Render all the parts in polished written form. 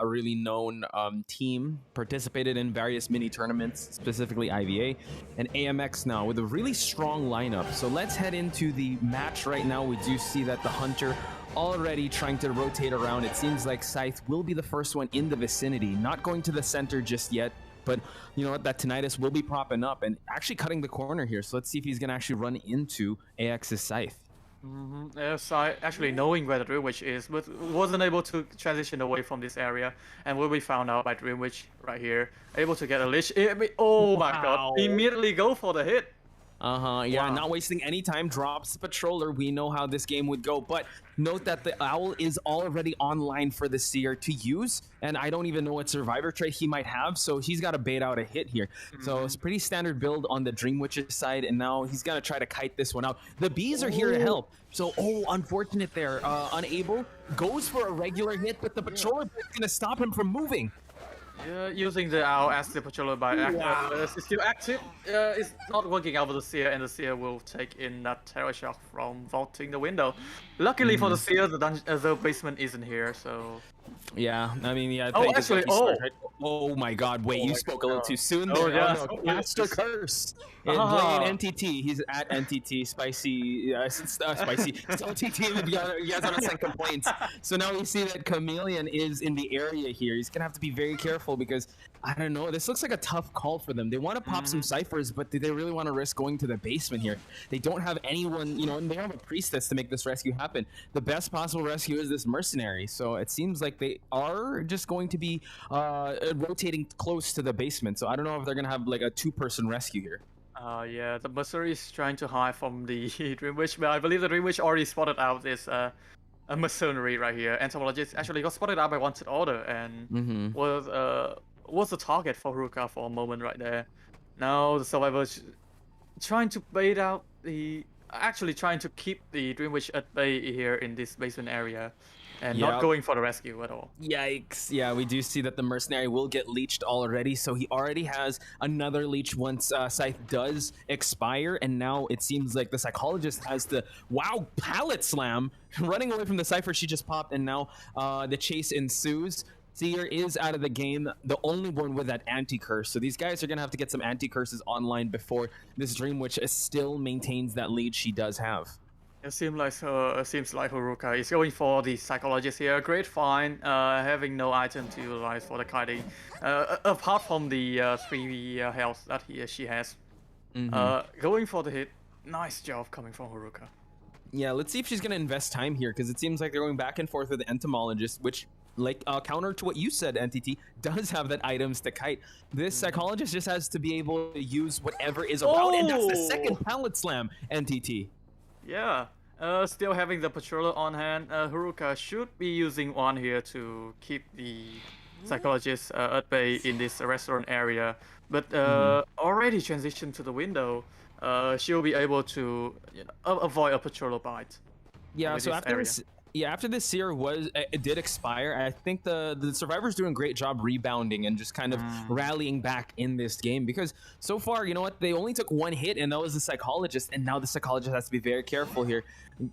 a really known team, participated in various mini tournaments, specifically IVA, and AMX now with a really strong lineup. So let's head into the match right now. We do see that the Hunter already trying to rotate around. It seems like Scythe will be the first one in the vicinity, not going to the center just yet. But you know what, that Tinnitus will be popping up and actually cutting the corner here. So let's see if he's going to actually run into AX's Scythe. Yes, I actually knowing where the Dreamwitch is, but wasn't able to transition away from this area, and will be found out by Dreamwitch right here. Able to get a leash. Oh my god! Immediately go for the hit. Yeah, wow. Not wasting any time, drops the Patroller. We know how this game would go, but note that the Owl is already online for the Seer to use, and I don't even know what Survivor trait he might have, so he's got to bait out a hit here. So it's a pretty standard build on the Dreamwitch's side, and now he's going to try to kite this one out. The bees are here to help, so unfortunate there. Unable, goes for a regular hit, but the Patroller is going to stop him from moving. Yeah, using the Owl as the Patroller by it's still active. It's not working out for the Seer, and the Seer will take in that Terror Shock from vaulting the window. Luckily for the Seer, the basement isn't here, so... Yeah, I mean, yeah. Oh, actually, oh my god, wait, you spoke a little too soon there. Yeah. Master Curse. And playing NTT, he's at NTT, spicy, spicy. It's NTT, you guys want to send complaints. So now we see that Chameleon is in the area here. He's going to have to be very careful because, I don't know, this looks like a tough call for them. They want to pop some ciphers, but do they really want to risk going to the basement here? They don't have anyone, you know, and they don't have a priestess to make this rescue happen. The best possible rescue is this mercenary, so it seems like they are just going to be rotating close to the basement. So I don't know if they're going to have like a two-person rescue here. Yeah, the mercenary is trying to hide from the Dreamwitch, but I believe the Dreamwitch already spotted out this a mercenary right here. Entomologist actually got spotted out by Wanted Order and was the target for Haruka for a moment right there. Now the Survivor is trying to bait out actually trying to keep the Dreamwitch at bay here in this basement area. And not going for the rescue at all. Yikes. Yeah, we do see that the mercenary will get leeched already, so he already has another leech once Scythe does expire, and now it seems like the Psychologist has the, pallet slam, running away from the Cypher she just popped, and now the chase ensues. Seer is out of the game, the only one with that anti-curse, so these guys are going to have to get some anti-curses online before this Dreamwitch still maintains that lead she does have. It seems like Haruka is going for the Psychologist here. Great find, having no item to utilize for the kiting, apart from the 3 health that she has. Going for the hit. Nice job coming from Haruka. Yeah, let's see if she's going to invest time here, because it seems like they're going back and forth with the Entomologist, which, like, counter to what you said, NTT, does have that items to kite. This Psychologist just has to be able to use whatever is around, and that's the second pallet slam, NTT. Yeah, still having the Patroller on hand. Haruka should be using one here to keep the Psychologist at bay in this restaurant area. But already transitioned to the window, she'll be able to avoid a Patroller bite. Yeah, so after this Seer did expire, I think the Survivor's doing a great job rebounding and just kind of rallying back in this game, because so far, you know what, they only took one hit, and that was the Psychologist, and now the Psychologist has to be very careful here.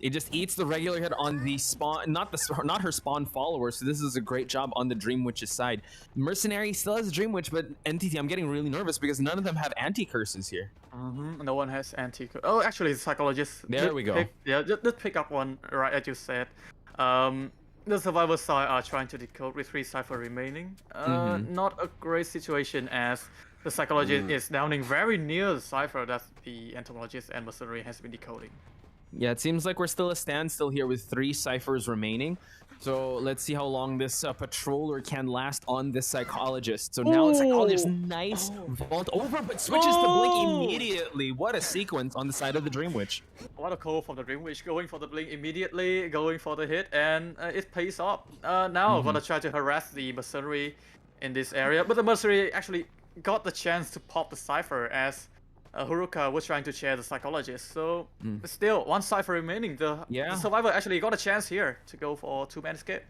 It just eats the regular hit on the spawn, not her spawn follower, so this is a great job on the Dreamwitch's side. Mercenary still has a Dreamwitch, but NTT, I'm getting really nervous because none of them have anti-curses here. No one has anti-curse. Oh, actually, the Psychologist. There we go. Just pick up one, right as you said. The Survivor side are trying to decode with 3 Cypher remaining. Not a great situation as the Psychologist is downing very near the Cypher that the Entomologist and Mercenary has been decoding. Yeah, it seems like we're still a standstill here with 3 Cyphers remaining. So let's see how long this Patroller can last on this Psychologist. So now the Psychologist, nice vault over, but switches to Blink immediately. What a sequence on the side of the Dreamwitch. What a call from the Dreamwitch, going for the Blink immediately, going for the hit, and it pays off. Now gonna try to harass the Mercenary in this area, but the Mercenary actually got the chance to pop the Cypher as Haruka was trying to share the Psychologist. So still, 1 Cypher remaining. The Survivor actually got a chance here to go for 2-man escape.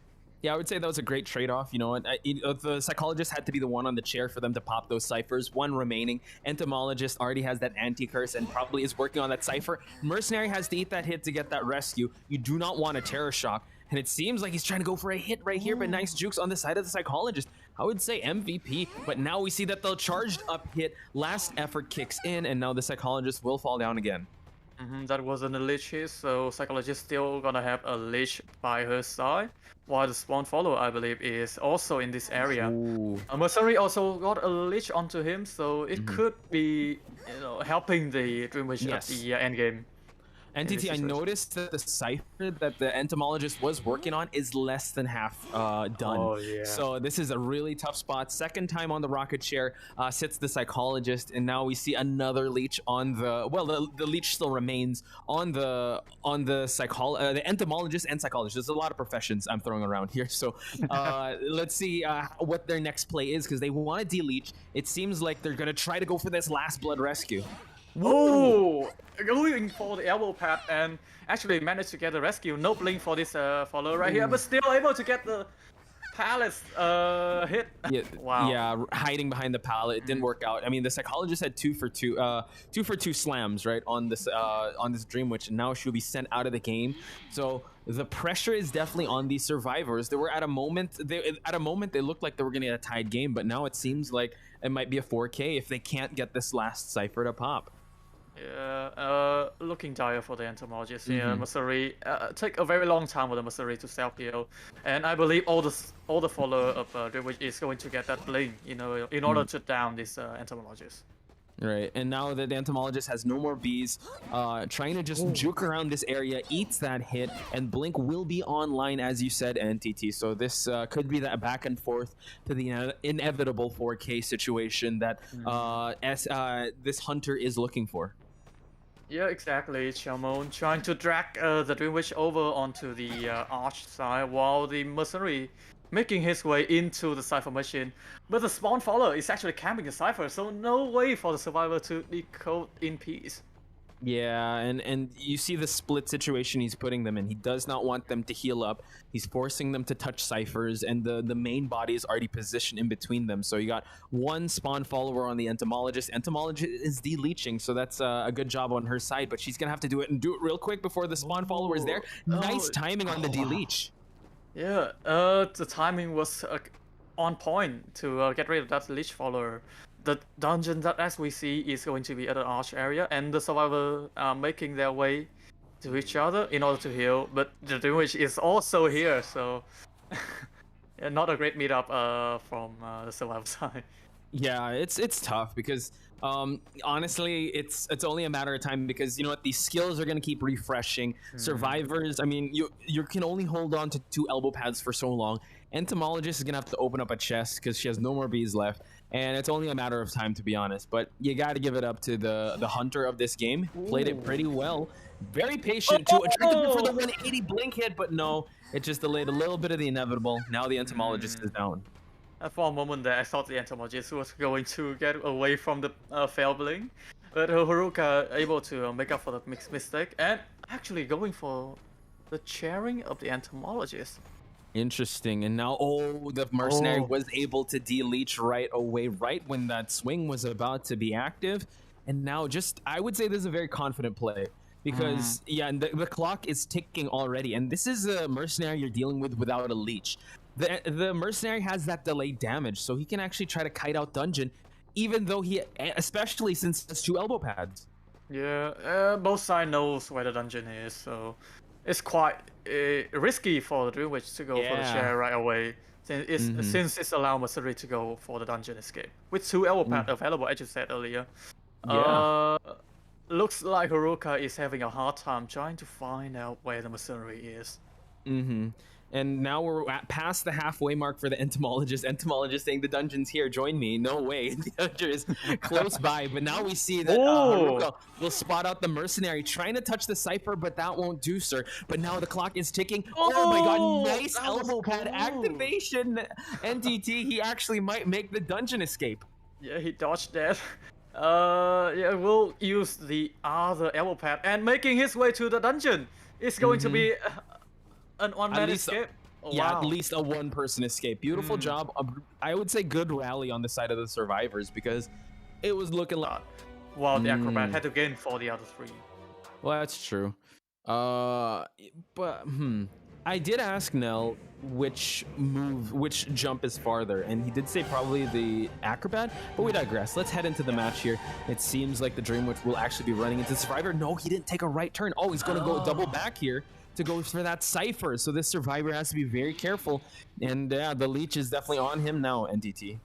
Yeah, I would say that was a great trade-off. You know, the Psychologist had to be the one on the chair for them to pop those ciphers. 1 remaining. Entomologist already has that anti-curse and probably is working on that cipher. Mercenary has to eat that hit to get that rescue. You do not want a Terror Shock. and it seems like he's trying to go for a hit right here, but nice jukes on the side of the psychologist. I would say MVP, but now we see that the charged up hit, last effort kicks in, and now the psychologist will fall down again. That wasn't a leech hit, so psychologist still gonna have a leech by her side, while the spawn follower, I believe, is also in this area. Mercenary also got a leech onto him, so it could be, helping the Dream Wish at the end game. NTT, I noticed that the cipher that the entomologist was working on is less than half done. Oh, yeah. So this is a really tough spot. Second time on the rocket chair, sits the psychologist, and now we see another leech on the, well, the leech still remains on the entomologist and psychologist. There's a lot of professions I'm throwing around here. So let's see what their next play is, because they want to de-leech. It seems like they're going to try to go for this last blood rescue. Oh, going for the elbow pad and actually managed to get the rescue. No blink for this follower right here, but still able to get the pallets hit. Yeah, wow. Yeah, hiding behind the pallet. It didn't work out. I mean, the psychologist had 2 for 2 slams, right, on this Dream Witch, and now she'll be sent out of the game. So the pressure is definitely on these survivors. They were at a moment they looked like they were gonna get a tied game, but now it seems like it might be a 4K if they can't get this last cipher to pop. Yeah, looking dire for the entomologist here. Masari take a very long time for the Masari to self-heal, and I believe all the follower of Dream Witch is going to get that blink, in order to down this entomologist. Right, and now that the entomologist has no more bees, trying to just juke around this area, eats that hit, and Blink will be online, as you said, NTT. So this could be that back and forth to the inevitable 4K situation that this hunter is looking for. Yeah, exactly. Chamon trying to drag the Dream Witch over onto the arch side, while the mercenary making his way into the cipher machine. But the spawn follower is actually camping the cipher, so no way for the survivor to decode in peace. Yeah, and you see the split situation he's putting them in. He does not want them to heal up. He's forcing them to touch ciphers, and the main body is already positioned in between them. So you got one spawn follower on the entomologist. Entomologist is de-leeching, so that's a good job on her side, but she's gonna have to do it real quick before the spawn follower is there. Nice timing on the de-leech. Yeah, the timing was on point to get rid of that leech follower. The dungeon that, as we see, is going to be at the arch area, and the survivor are making their way to each other in order to heal. But the Dream Witch is also here, so yeah, not a great meetup from the survivor side. Yeah, it's tough because honestly, it's only a matter of time, because you know what, these skills are gonna keep refreshing. Survivors, I mean, you can only hold on to 2 elbow pads for so long. Entomologist is gonna have to open up a chest because she has no more bees left, and it's only a matter of time, to be honest. But you got to give it up to the hunter of this game. Played it pretty well, very patient to attract for the 180 blink hit, but no, it just delayed a little bit of the inevitable. Now the entomologist is down. For a moment there, I thought the entomologist was going to get away from the fail blink, but Haruka able to make up for the mistake and actually going for the chairing of the entomologist. Interesting. And now, the mercenary was able to de-leech right away, right when that swing was about to be active. And now I would say this is a very confident play, because yeah, the clock is ticking already, and this is a mercenary you're dealing with without a leech. The mercenary has that delayed damage, so he can actually try to kite out dungeon, even though especially since it's 2 elbow pads. Yeah, both sides knows where the dungeon is, so it's quite risky for the Dream Witch to go for the chair right away, since it's allowed Mercenary to go for the dungeon escape with 2 elbow pads available, as you said earlier. Yeah. Looks like Haruka is having a hard time trying to find out where the Mercenary is. And now we're past the halfway mark for the entomologist. Entomologist saying the dungeon's here, join me. No way, the dungeon is close by. But now we see that Haruka will spot out the mercenary, trying to touch the cipher, but that won't do, sir. But now the clock is ticking. Oh my god, nice elbow pad activation. NTT, he actually might make the dungeon escape. Yeah, he dodged that. Yeah, we'll use the other elbow pad and making his way to the dungeon. It's going to be an one-man escape? At least a 1-person escape. Beautiful job. I would say good rally on the side of the survivors, because it was looking like... While the acrobat had to gain for the other 3. Well, that's true. But I did ask Nell which jump is farther, and he did say probably the acrobat, but we digress. Let's head into the match here. It seems like the Dream Witch will actually be running into the Survivor. No, he didn't take a right turn. Oh, he's going to go double back here to go for that Cypher. So this Survivor has to be very careful, and the leech is definitely on him now, NTT.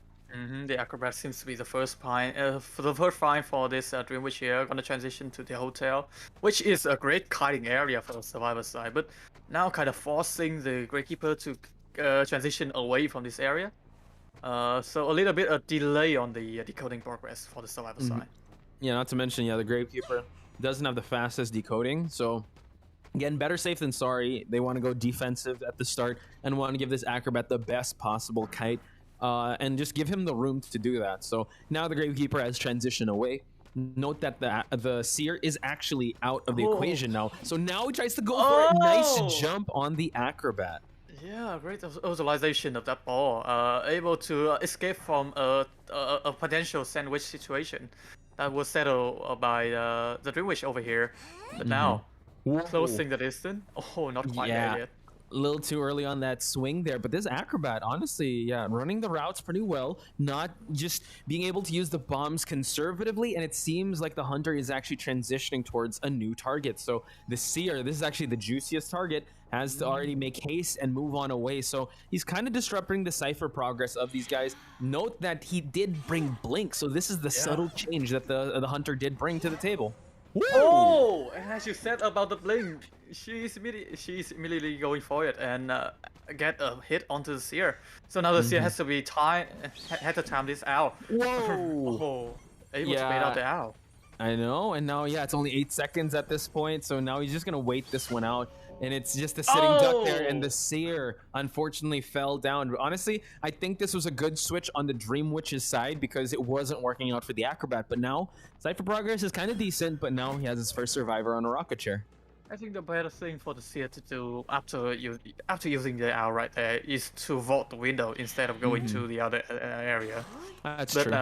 The acrobat seems to be the first find for this Dream Witch here. Gonna transition to the hotel, which is a great kiting area for the Survivor side, but now kind of forcing the Gravekeeper to transition away from this area. So a little bit of delay on the decoding progress for the Survivor side. Yeah, not to mention, the Gravekeeper doesn't have the fastest decoding, so again, better safe than sorry. They want to go defensive at the start and want to give this acrobat the best possible kite. And just give him the room to do that. So now the Gravekeeper has transitioned away. Note that the Seer is actually out of the equation now. So now he tries to go for a nice jump on the acrobat. Yeah, great visualization of that ball. Able to escape from a potential sandwich situation that was settled by the Dream Witch over here. But now, closing the distance. Oh, not quite there yet. A little too early on that swing there, but this acrobat, honestly, running the routes pretty well, not just being able to use the bombs conservatively, and it seems like the Hunter is actually transitioning towards a new target. So the Seer, this is actually the juiciest target, has to already make haste and move on away. So he's kind of disrupting the Cypher progress of these guys. Note that he did bring Blink, so this is the subtle change that the Hunter did bring to the table. Woo! Oh, and as you said about the Blink, she's immediately going for it and get a hit onto the Seer. So now the Seer has to be had to time this out. Whoa! Able to bait out the owl. I know, and now it's only 8 seconds at this point, so now he's just gonna wait this one out. And it's just a sitting duck there, and the Seer unfortunately fell down. But honestly, I think this was a good switch on the Dream Witch's side because it wasn't working out for the acrobat. But now, Cypher progress is kind of decent, but now he has his first Survivor on a rocket chair. I think the better thing for the Seer to do after using the owl right there is to vault the window instead of going to the other area. That's true.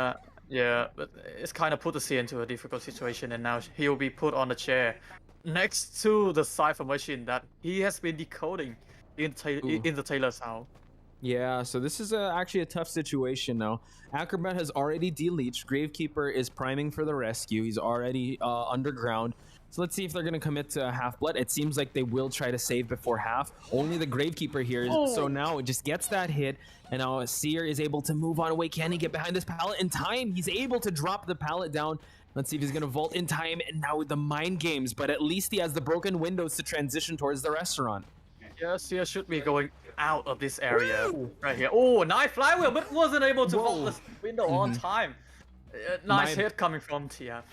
Yeah, but it's kind of put the Seer into a difficult situation, and now he'll be put on the chair next to the Cypher machine that he has been decoding in the Taylor's house. Yeah, so this is actually a tough situation now. Acrobat has already deleached. Gravekeeper is priming for the rescue. He's already underground. So let's see if they're going to commit to half blood. It seems like they will try to save before half. Only the Gravekeeper here. So now it just gets that hit. And now Seer is able to move on away. Can he get behind this pallet in time? He's able to drop the pallet down. Let's see if he's going to vault in time. And now with the mind games. But at least he has the broken windows to transition towards the restaurant. Yeah, Seer should be going out of this area right here. Oh, nice flywheel, but wasn't able to vault the window on time. Nice hit coming from TF.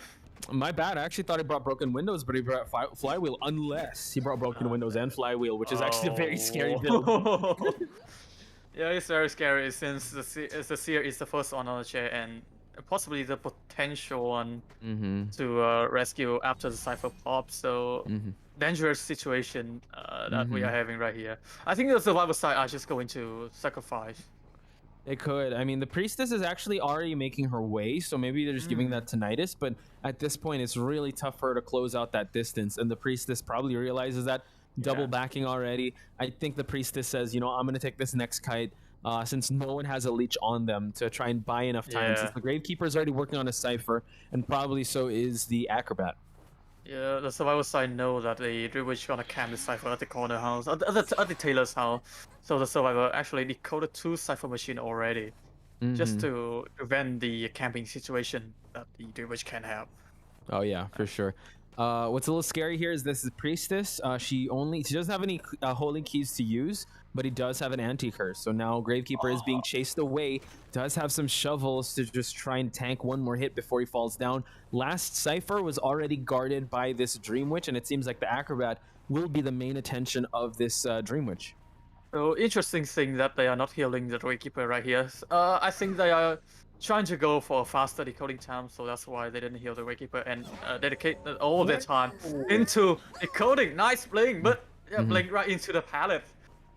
My bad. I actually thought he brought broken windows, but he brought flywheel, unless he brought broken windows and flywheel, which is actually a very scary build. Yeah, it's very scary since the Seer is the first one on the chair and possibly the potential one to rescue after the Cypher pop. So dangerous situation that we are having right here. I think the Survivor side are just going to sacrifice. They could. I mean, the Priestess is actually already making her way, so maybe they're just giving that to Nidus, but at this point, it's really tough for her to close out that distance, and the Priestess probably realizes that, double backing already. I think the Priestess says, you know, I'm going to take this next kite, since no one has a leech on them to try and buy enough time, since the Gravekeeper is already working on a Cypher, and probably so is the Acrobat. Yeah, the Survivor side know that the Dream Witch gonna camp the Cypher at the corner house, at the Taylor's house. So the Survivor actually decoded 2 Cypher machine already, just to prevent the camping situation that the Dream Witch can have. Oh yeah, for sure. What's a little scary here is this is Priestess. She doesn't have any holy keys to use, but he does have an anti-curse. So now Gravekeeper is being chased away. Does have some shovels to just try and tank one more hit before he falls down. Last Cypher was already guarded by this Dream Witch, and it seems like the Acrobat will be the main attention of this Dream Witch. So interesting thing that they are not healing the Gravekeeper right here. I think they are trying to go for a faster decoding time, so that's why they didn't heal the Gravekeeper and dedicate all their time into decoding. Nice blink, but blink right into the pallet.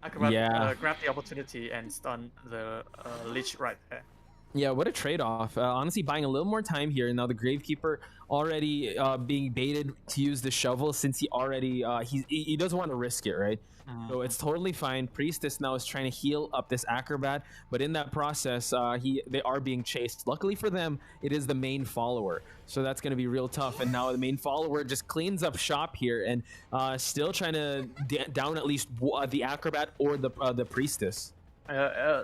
Acrobat grabbed the opportunity and stun the Lich right there. Yeah, what a trade-off. Honestly, buying a little more time here. Now the Gravekeeper already being baited to use the shovel since he already he doesn't want to risk it, right? So it's totally fine. Priestess now is trying to heal up this Acrobat, but in that process, they are being chased. Luckily for them, it is the main follower, so that's going to be real tough. And now the main follower just cleans up shop here and still trying to down at least the Acrobat or the Priestess.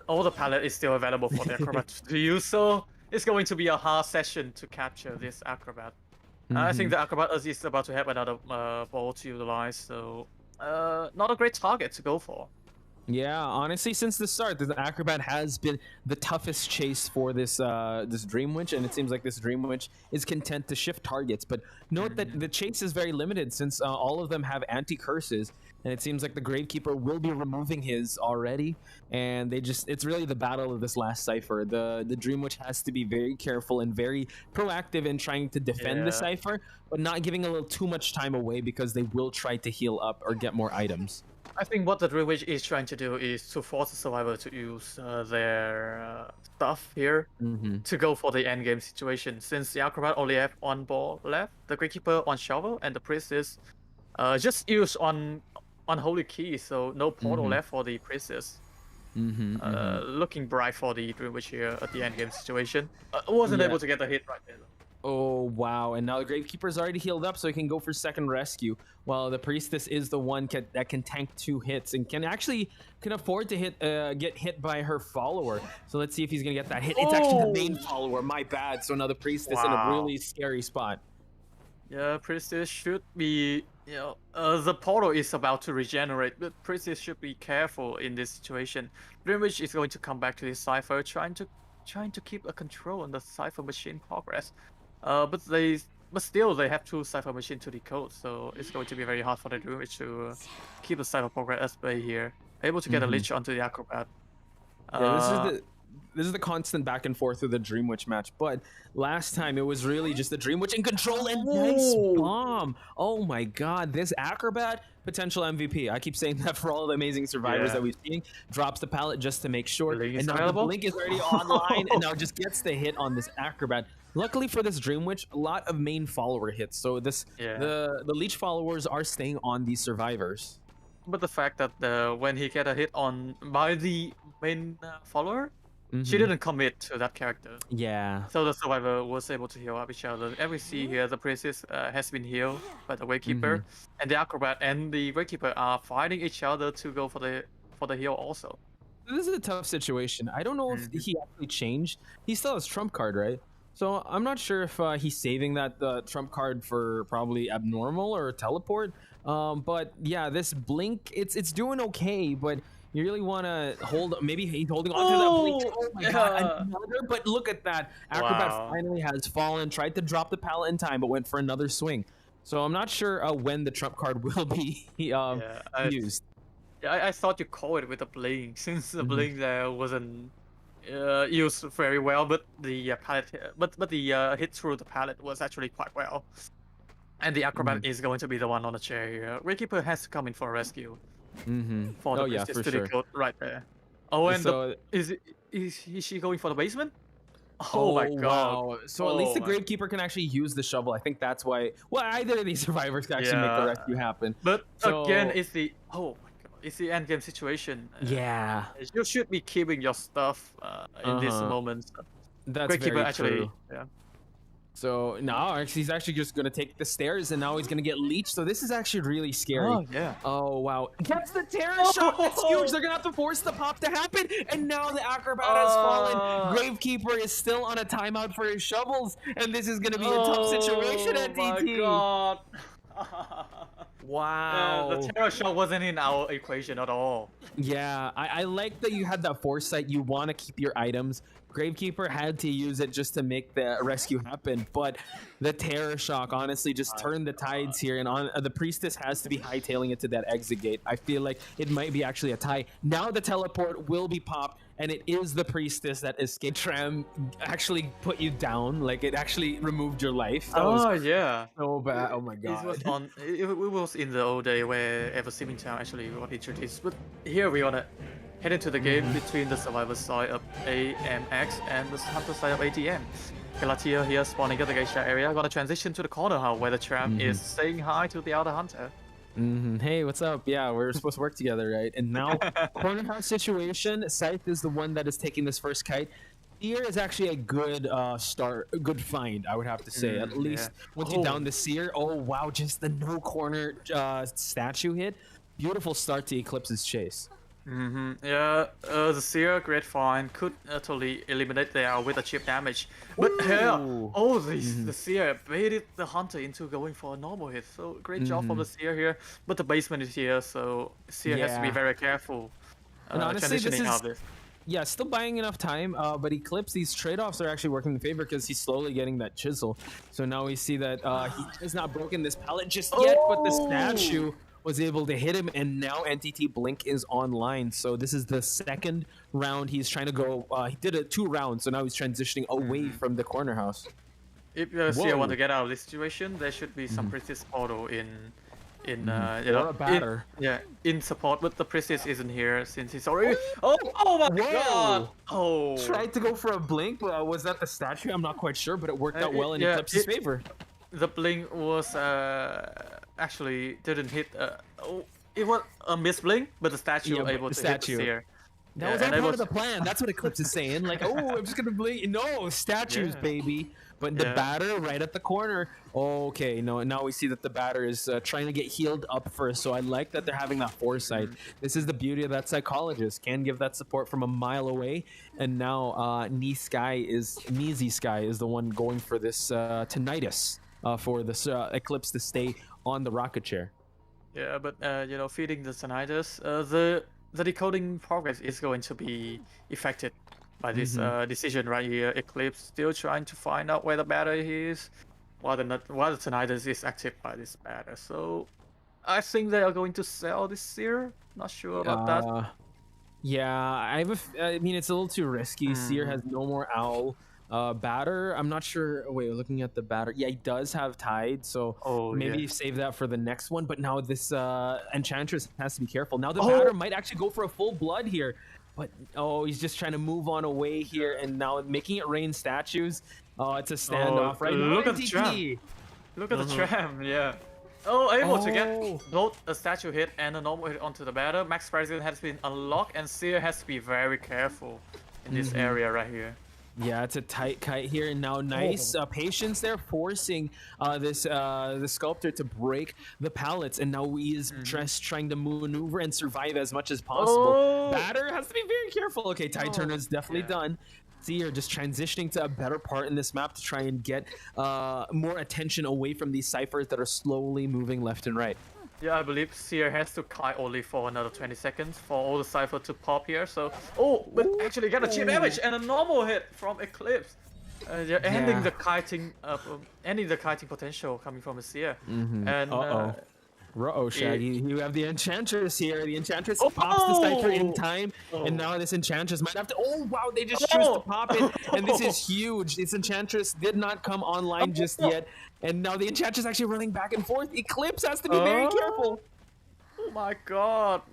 All the palette is still available for the Acrobat to use, so it's going to be a hard session to capture this Acrobat. I think the Acrobat is about to have another ball to utilize, so not a great target to go for. Yeah, honestly, since the start, the Acrobat has been the toughest chase for this this Dream Witch, and it seems like this Dream Witch is content to shift targets. But note that the chase is very limited since all of them have anti-curses, and it seems like the Gravekeeper will be removing his already, and it's really the battle of this last cipher. The Dream Witch has to be very careful and very proactive in trying to defend the cipher, but not giving a little too much time away because they will try to heal up or get more items. I think what the Dream Witch is trying to do is to force the survivor to use their stuff here to go for the endgame situation. Since the Acrobat only have one ball left, the Gravekeeper on shovel, and the Priestess just use on Holy Key, so no portal left for the Priestess. Looking bright for the Dream Witch here at the endgame situation. Wasn't able to get the hit right there, though. Oh, wow. And now the Gravekeeper's already healed up, so he can go for second rescue, while the Priestess is the one that can tank 2 hits and can afford to get hit by her follower. So let's see if he's going to get that hit. It's actually the main follower. My bad. So now the Priestess in a really scary spot. Yeah, Priestess should be, the portal is about to regenerate, but Priestess should be careful in this situation. Dream Witch is going to come back to this cipher, trying to keep a control on the cipher machine progress. But still they have 2 cipher machines to decode, so it's going to be very hard for the Dream Witch to keep the cipher progress at bay here. Able to get a leech onto the Acrobat. Yeah, this is the constant back and forth of the Dream Witch match, but last time it was really just the Dream Witch in control and nice bomb. Oh my god, this Acrobat, potential MVP. I keep saying that for all the amazing survivors that we've seen. Drops the pallet just to make sure. And now the Blink is already online and now just gets the hit on this Acrobat. Luckily for this Dream Witch, a lot of main follower hits, so the leech followers are staying on these survivors. But the fact that when he get a hit by the main follower, she didn't commit to that character. Yeah. So the survivor was able to heal up each other. As we see here, the Priestess has been healed by the Gravekeeper, and the Acrobat and the Gravekeeper are fighting each other to go for the heal also. This is a tough situation. I don't know if he actually changed. He still has trump card, right? So I'm not sure if he's saving that trump card for probably abnormal or teleport. But yeah, this Blink, it's doing okay, but you really want to hold. Maybe he's holding on to that Blink. Oh my god, another! But look at that. Acrobat finally has fallen. Tried to drop the pallet in time, but went for another swing. So I'm not sure when the trump card will be used. I thought you called it with a Blink, since the Blink there wasn't used very well, but the pallet, but the hit through the pallet was actually quite well. And the Acrobat is going to be the one on the chair here. Gravekeeper has to come in for a rescue. For the Priestess to decode right there. Oh, and so, is she going for the basement? Oh my god. Wow. So at least the Gravekeeper can actually use the shovel. I think that's why. Well, either of these survivors can actually make the rescue happen. But again, it's the it's the endgame situation. Yeah. You should be keeping your stuff in this moment. That's very true. Yeah. So now he's actually just going to take the stairs, and now he's going to get leeched. So this is actually really scary. Oh, yeah. Oh, wow. Gets the terror shot. That's huge. They're going to have to force the pop to happen. And now the Acrobat has fallen. Gravekeeper is still on a timeout for his shovels. And this is going to be a tough situation at DT. Oh, my god. Wow. The terror shot wasn't in our equation at all. Yeah, I like that you had that foresight. You want to keep your items. Gravekeeper had to use it just to make the rescue happen, but the terror shock honestly just turned the tides here, and the Priestess has to be hightailing it to that exit gate. I feel like it might be actually a tie. Now the teleport will be popped, and it is the Priestess that escaped. Tram actually put you down, like it actually removed your life. That was yeah, so bad. Oh my god. It was in the old day where Ever Town actually got introduced, but here we are. head into the game between the survivor side of AMX and the hunter side of ADM. Galatia here spawning at the geisha area, gonna transition to the corner house where the champ is saying hi to the other hunter. Hey, what's up? Yeah, we're supposed to work together, right? And now, corner house situation, Scythe is the one that is taking this first kite. Seer is actually a good start, a good find, I would have to say. At least once you down the Seer, oh wow, just the no corner statue hit. Beautiful start to Eclipse's chase. Yeah, the Seer, great find, could totally eliminate there with a chip damage. But here, the Seer baited the Hunter into going for a normal hit. So great job from the Seer here. But the basement is here, so Seer has to be very careful. And honestly, this is, this. yeah, still buying enough time, but Eclipse, these trade-offs are actually working in favor because he's slowly getting that chisel. So now we see that he has not broken this pallet just yet, but the statue was able to hit him, and now NTT Blink is online. So this is the second round he's trying to go. He did 2 rounds, so now he's transitioning away from the corner house. If Seer want to get out of this situation, there should be some Priestess auto in you know, a batter. in support, but the Priestess isn't here since he's already. Oh my God! Oh, tried to go for a blink, but was that the statue? I'm not quite sure, but it worked out well in Eclipse's favor. The blink was actually didn't hit. It was a miss blink, but the statue was able to hit the Seer. That was all part of the plan. That's what Eclipse is saying. Like, oh, I'm just gonna blink. No, statues, baby. But the batter right at the corner. Okay, no, now we see that the batter is trying to get healed up first. So I like that they're having that foresight. This is the beauty of that psychologist. Can give that support from a mile away. And now Neezy Sky is the one going for this tinnitus for this Eclipse to stay on the rocket chair. Yeah, but you know, feeding the tinnitus, the decoding progress is going to be affected by this decision right here. Eclipse still trying to find out where the batter is, while the tinnitus is active by this batter. So I think they are going to sell this Seer. Not sure about that. Yeah, I mean, it's a little too risky. Seer has no more owl. Batter, I'm not sure. Wait, looking at the batter. Yeah, he does have Tide, so maybe save that for the next one. But now this Enchantress has to be careful. Now the batter might actually go for a full blood here. But, he's just trying to move on away here, and now making it rain statues. It's a standoff right now. Look at the tram. Look at the tram, yeah. Able to get both a statue hit and a normal hit onto the batter. Max President has been unlocked, and Seer has to be very careful in this area right here. Yeah, it's a tight kite here, and now nice patience there, forcing the sculptor to break the pallets, and now he is just trying to maneuver and survive as much as possible. Batter has to be very careful. Okay, Tide Turner is definitely done. Seer just transitioning to a better part in this map to try and get more attention away from these ciphers that are slowly moving left and right. Yeah, I believe Seer has to kite only for another 20 seconds for all the cipher to pop here. So, but actually got a chip damage and a normal hit from Eclipse. Ending the kiting, ending the kiting potential coming from a Seer. And Shaggy, you have the Enchantress here. The Enchantress pops the cipher in time, and now this Enchantress might have to. Oh wow, they just choose to pop it, and this is huge. This Enchantress did not come online just yet, and now the Enchantress actually running back and forth. Eclipse has to be very careful. Oh my God.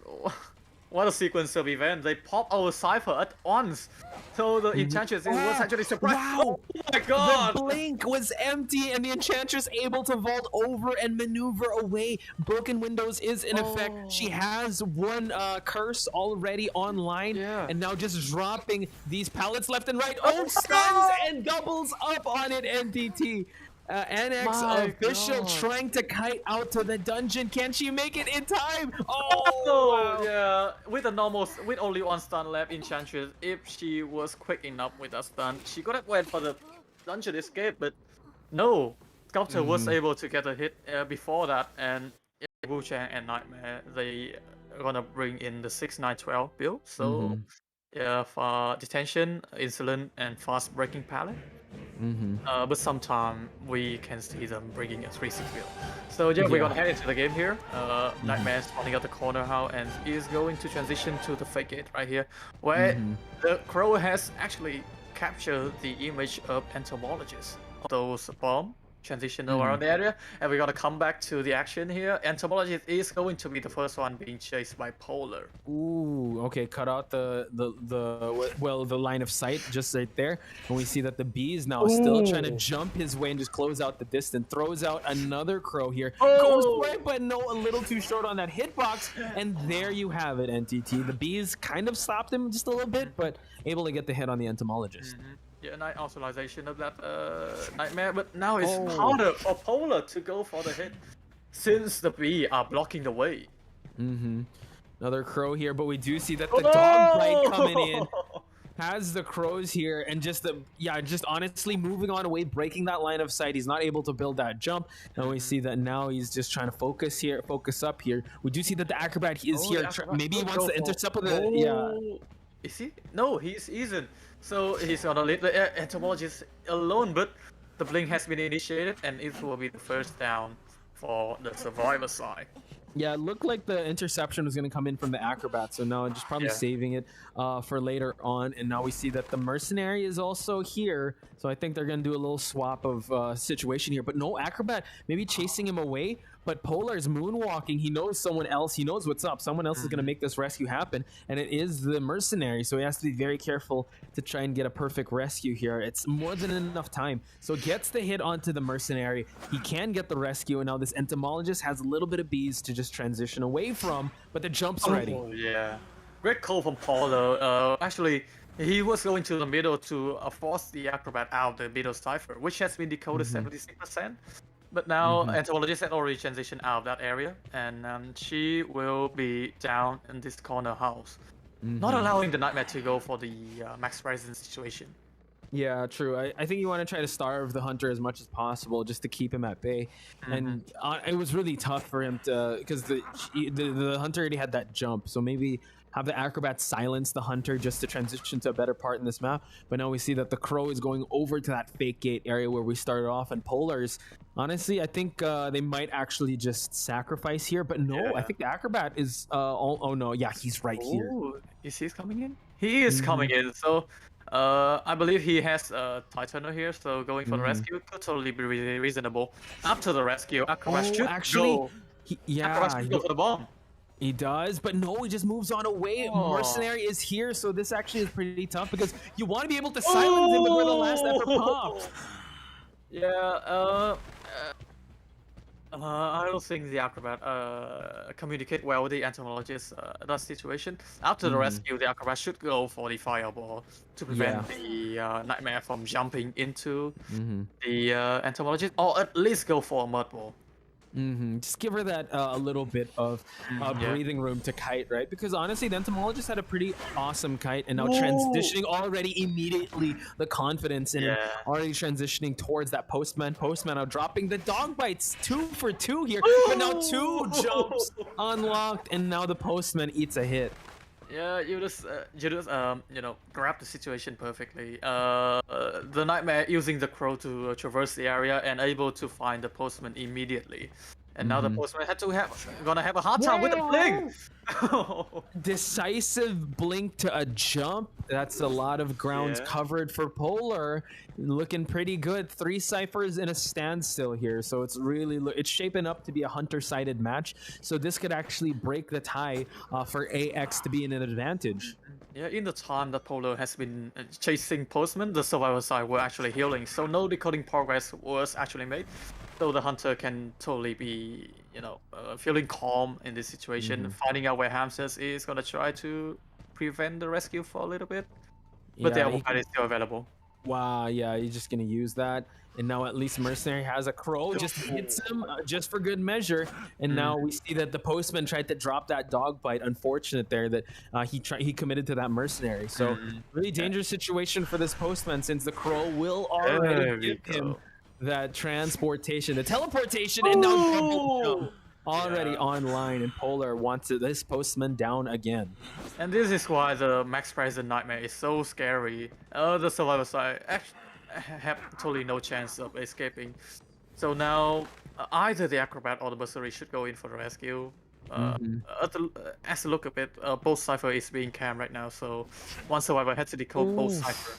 What a sequence of events. They pop our cipher at once. So the Enchantress was actually surprised. Wow. Oh my God. The blink was empty, and the Enchantress able to vault over and maneuver away. Broken Windows is in effect. She has one curse already online, and now just dropping these pallets left and right. Stuns and doubles up on it, NTT. NX official trying to kite out to the dungeon. Can she make it in time? Yeah. With only one stun left, Enchantress, if she was quick enough with a stun, she could have went for the dungeon escape, but no. Sculptor was able to get a hit before that, and Wu Chang and Nightmare, they are gonna bring in the 6-9-12 build. So yeah, for detention, insolent, and fast breaking pallet. But sometimes we can see them bringing a 3-6 build. So yeah, we're gonna head into the game here. Nightmare spawning at the corner how and is going to transition to the fake gate right here, where the Crow has actually captured the image of entomologist. Those bomb transition around the area, and we're gonna come back to the action here. Entomologist is going to be the first one being chased by Polar. Ooh, okay, cut out the line of sight just right there, and we see that the bee is now still trying to jump his way and just close out the distance. Throws out another crow here, goes for it, but no, a little too short on that hitbox, and there you have it, NTT. The bees kind of stopped him just a little bit, but able to get the hit on the entomologist. Yeah, nice authorization of that nightmare, but now it's harder for Polar to go for the hit since the bee are blocking the way. Another crow here, but we do see that the dog bite coming in has the crows here, and just honestly moving on away, breaking that line of sight. He's not able to build that jump, and we see that now he's just trying to focus up here. We do see that the acrobat is here. Maybe he wants to intercept with the Is he? No, he isn't. So he's gonna leave the entomologist alone, but the blink has been initiated, and it will be the first down for the survivor side. Yeah, it looked like the interception was going to come in from the acrobat, so now just probably saving it for later on. And now we see that the mercenary is also here, so I think they're going to do a little swap of situation here. But no, acrobat maybe chasing him away, but Polar's moonwalking. He knows someone else. He knows what's up. Someone else is going to make this rescue happen, and it is the mercenary, so he has to be very careful to try and get a perfect rescue here. It's more than enough time. So gets the hit onto the mercenary. He can get the rescue, and now this entomologist has a little bit of bees to just transition away from, but the jump's ready. Yeah. Great call from Paulo. Actually, he was going to the middle to force the acrobat out the middle cipher, which has been decoded 76%. But now entomologist had already transitioned out of that area, and she will be down in this corner house, not allowing the nightmare to go for the max presence situation. Yeah, true. I think you want to try to starve the hunter as much as possible just to keep him at bay. And it was really tough for him to, because the hunter already had that jump, so maybe have the acrobat silence the hunter just to transition to a better part in this map. But now we see that the crow is going over to that fake gate area where we started off, and Polar's, honestly, I think they might actually just sacrifice here, but no, I think the acrobat is oh no, yeah, he's right here. Is he coming in? He is coming in, so I believe he has a Titano here, so going for the rescue could totally be really reasonable. After the rescue, acrobat should go. Acrobat should go for the bomb. He does, but no, he just moves on away. Mercenary is here, so this actually is pretty tough because you want to be able to silence him before the last effort pops. Yeah, I don't think the acrobat communicate well with the entomologist that situation. After the rescue, the acrobat should go for the fireball to prevent the nightmare from jumping into the entomologist, or at least go for a mud ball. Just give her that a little bit of breathing room to kite, right? Because honestly, the entomologist had a pretty awesome kite, and now transitioning already immediately the confidence in him, already transitioning towards that postman. Postman now dropping the dog bites, 2 for 2 here, but now 2 jumps unlocked, and now the postman eats a hit. Yeah, you just you know, grab the situation perfectly. The nightmare using the crow to traverse the area and able to find the postman immediately. And now the postman gonna have a hard time with the blink. Decisive blink to a jump. That's a lot of grounds covered for Polar. Looking pretty good. 3 ciphers in a standstill here. So it's really it's shaping up to be a hunter-sided match. So this could actually break the tie for AX to be in an advantage. Yeah, in the time that Polar has been chasing postman, the survivor side were actually healing. So no decoding progress was actually made. So the hunter can totally be, you know, feeling calm in this situation, finding out where Hamsters is gonna try to prevent the rescue for a little bit. But the avocado is still available. Wow, yeah, he's just gonna use that. And now at least Mercenary has a crow, just hits him just for good measure. And now we see that the postman tried to drop that dog bite. Unfortunate there that he committed to that Mercenary. So really dangerous situation for this postman, since the crow will already give him that transportation, the teleportation, and now already online, and Polar wants this postman down again. And this is why the max present nightmare is so scary. The survivor side actually have totally no chance of escaping. So now either the acrobat or the bursary should go in for the rescue. As a look of it, both cipher is being cammed right now, so one survivor had to decode both cipher.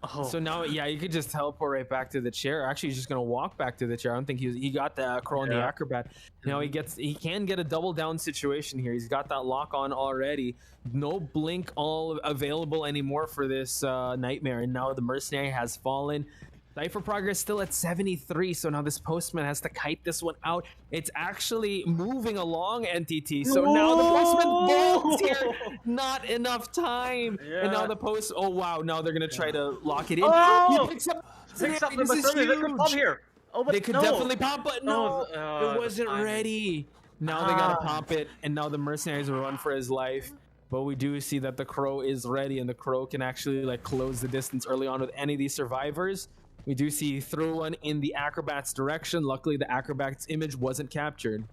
Oh. So now, yeah, you could just teleport right back to the chair. Actually, he's just gonna walk back to the chair. I don't think he got the crow on the acrobat. Now he can get a double down situation here. He's got that lock on already. No blink all available anymore for this nightmare. And now the mercenary has fallen. Cypher progress still at 73, so now this postman has to kite this one out. It's actually moving along, NTT. So now the postman bolts here. Not enough time. Yeah. And now the post. Oh wow! Now they're gonna try to lock it in. Oh! He picks up the mercenary. They could pop here. Oh, but they could definitely pop, but no, it wasn't ready. Now they gotta pop it, and now the mercenaries will run for his life. But we do see that the crow is ready, and the crow can actually like close the distance early on with any of these survivors. We do see throw one in the acrobat's direction. Luckily, the acrobat's image wasn't captured.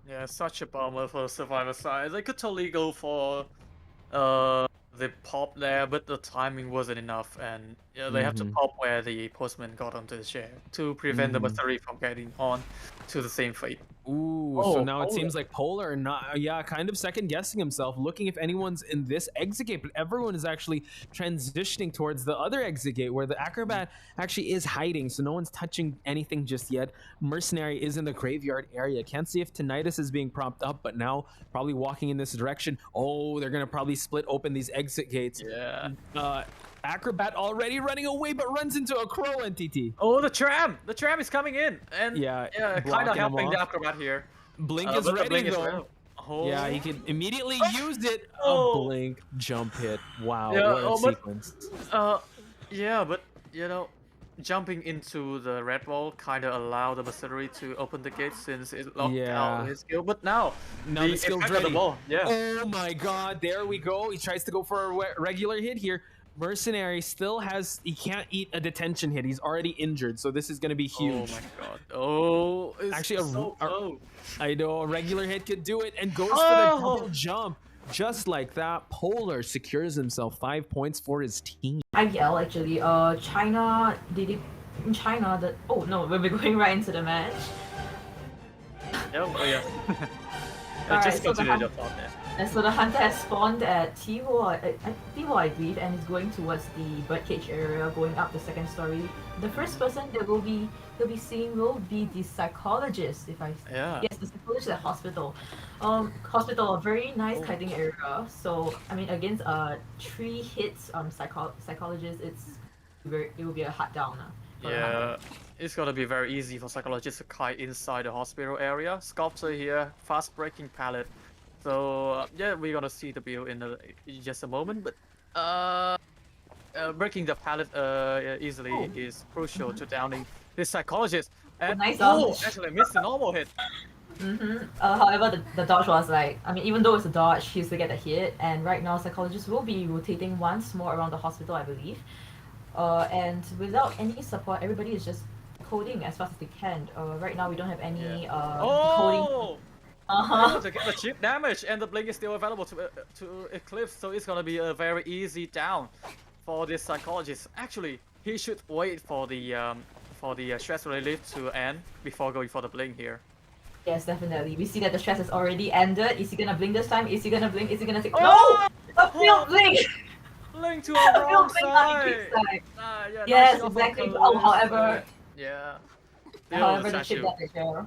Yeah, such a bummer for survivor side. They could totally go for the pop there, but the timing wasn't enough, and they have to pop where the postman got onto the chair to prevent the mercenary from getting on to the same fate. Ooh, so now it seems like Polar kind of second guessing himself, looking if anyone's in this exit gate, but everyone is actually transitioning towards the other exit gate where the acrobat actually is hiding, so no one's touching anything just yet. Mercenary is in the graveyard area. Can't see if Tinnitus is being propped up, but now probably walking in this direction. Oh, they're gonna probably split open these exit gates. Yeah. Acrobat already running away, but runs into a crow, NTT. Oh, the tram! The tram is coming in, and kind of helping the acrobat here. Blink is ready though. Yeah, he can immediately use it. A blink jump hit. Wow, what a sequence. Yeah, but jumping into the red wall kind of allowed the mercenary to open the gate since it locked out his skill. But now the skill's ready. The ball. Yeah. Oh my God! There we go. He tries to go for a regular hit here. Mercenary still he can't eat a detention hit. He's already injured, so this is going to be huge. Oh my God. Oh, it's actually I know a regular hit could do it, and goes for the double jump. Just like that, Polar secures himself 5 points for his team. IVL actually, China did it in China. Oh no, we'll be going right into the match. Oh yeah. Just continue your thought there. And so the hunter has spawned at T-Hole, I believe, and is going towards the birdcage area, going up the second story. The first person that he'll be seeing will be the psychologist, yes, the psychologist at hospital. Hospital, a very nice kiting area. So I mean, against 3 hits psychologist, it will be a hard down. Yeah, it's gonna be very easy for psychologists to kite inside the hospital area. Sculptor here, fast breaking pallet. So yeah, we're gonna see the build in just a moment, but breaking the pallet easily is crucial to downing this psychologist. And actually missed the normal hit. However, the dodge was like, I mean, even though it's a dodge, he still get a hit. And right now, psychologist will be rotating once more around the hospital, I believe. And without any support, everybody is just coding as fast as they can. Right now, we don't have any coding. To get the chip damage, and the blink is still available to Eclipse, so it's gonna be a very easy down for this psychologist. Actually, he should wait for the stress relief to end before going for the blink here. Yes, definitely. We see that the stress has already ended. Is he gonna blink this time? Is he gonna blink? Is he gonna take? No! A field blink! Blink to a wrong side. Yes, exactly. However. Yeah. However, the chip damage there.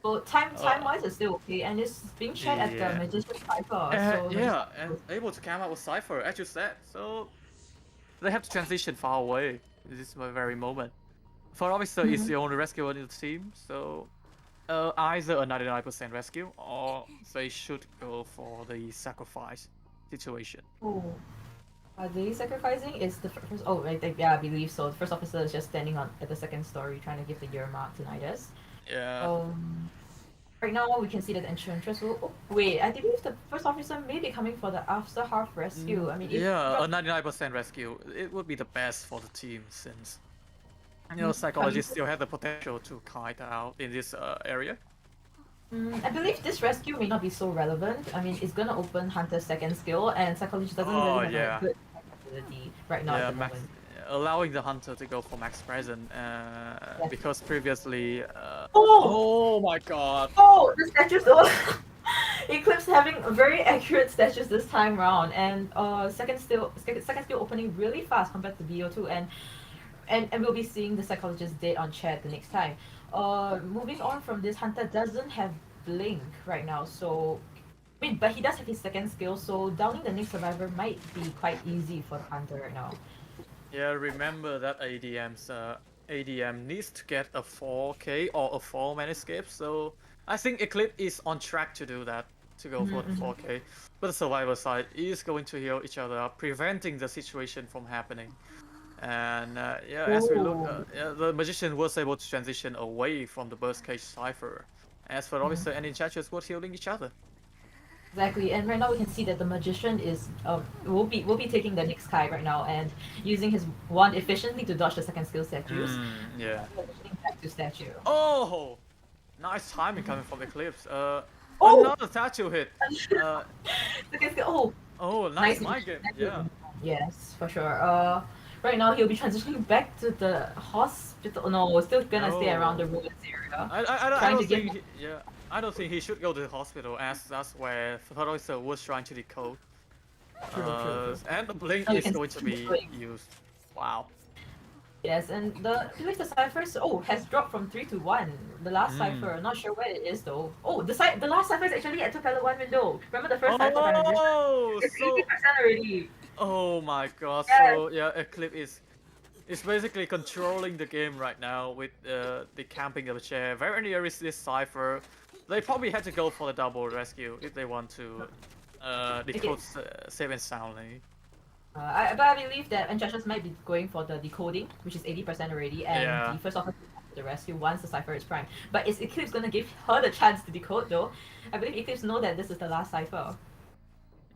Well, time-wise it's still okay, and it's being checked at the Magician Cypher. And able to come out with Cypher, as you said. So they have to transition far away. This is my very moment. For Officer is the only rescuer in the team, so either a 99% rescue or they should go for the sacrifice situation. Oh. Are they sacrificing? Is the first? Oh, I believe so. The first officer is just standing at the second story, trying to give the year mark to Nidus. Yeah. Right now we can see that the entrance will. Oh, wait, I believe the first officer may be coming for the after half rescue. I mean, a 99% rescue. It would be the best for the team since psychologists still have the potential to kite out in this area. I believe this rescue may not be so relevant. I mean, it's gonna open Hunter's second skill, and psychologist doesn't really have a good ability right now. At the moment. Allowing the hunter to go for max present because previously oh my God, the statues Eclipse having very accurate stashes this time round, and second skill opening really fast compared to BO2, and we'll be seeing the psychologist dead on chat the next time. Moving on from this, Hunter doesn't have blink right now, so but he does have his second skill, so downing the next survivor might be quite easy for the Hunter right now. Yeah, remember that ADM needs to get a 4K or a 4-man escape, so I think Eclipse is on track to do that, to go for the 4K. But the survivor side is going to heal each other up, preventing the situation from happening. And yeah, as we look, the Magician was able to transition away from the Burst Cage Cypher. As for Officer and Enchantress were healing each other. Exactly, and right now we can see that the Magician is will be taking the next Kai right now and using his wand efficiently to dodge the second skill statues. Yeah. Back to statue. Oh, nice timing coming from Eclipse. Another statue hit. Second skill. Oh, nice mind game. Yeah. Yes, for sure. Right now he'll be transitioning back to the hospital. No, still gonna stay around the ruins area. I don't think he should go to the hospital, as that's where Ferocious was trying to decode. True. And the blink is going to be used. Wow. Yes, and the ciphers has dropped from 3 to 1. The last cipher, not sure where it is though. Oh, the last cipher is actually at 2-1 window. Remember the first cipher? It's 80% already. Oh my god! Yes. So yeah, Eclipse is basically controlling the game right now with the camping of a chair. Very near is this cipher. They probably had to go for the double rescue if they want to decode safe and soundly. But I believe that Enchantress might be going for the decoding, which is 80% already, and the first officer the rescue once the cipher is primed. But is Eclipse gonna give her the chance to decode though? I believe Eclipse know that this is the last cipher.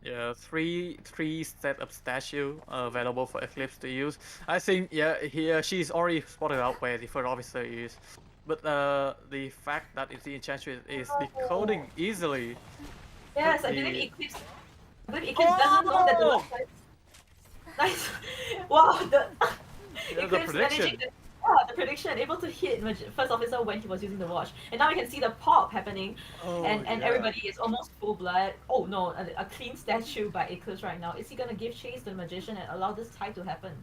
Yeah, three set of statue available for Eclipse to use. I think she's already spotted out where the third officer is. But the fact that the Enchantress is decoding easily. Yes, I believe Eclipse doesn't know that the last cipher. Nice. Wow, the prediction. The prediction, able to hit first officer when he was using the watch. And now we can see the pop happening. And everybody is almost full blood. Oh no, a clean statue by Eclipse right now. Is he gonna give chase to the Magician and allow this tie to happen?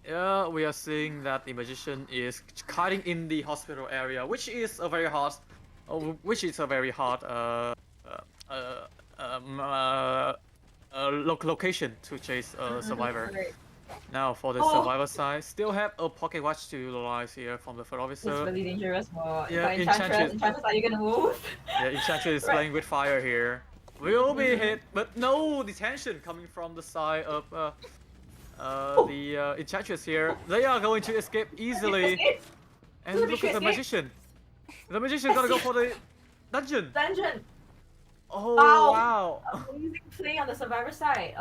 Yeah, we are seeing that the Magician is hiding in the hospital area, which is a very hard location to chase a survivor. Now for the survivor side, still have a pocket watch to utilize here from the third officer. It's really dangerous. Enchantress, are you gonna move? Yeah, Enchantress is playing with fire here. Will be hit, but no detention coming from the side of the Enchantress here. They are going to escape easily. And look at the Magician. The Magician's gonna go for the dungeon. Dungeon. Oh wow! Amazing play on the survivor side.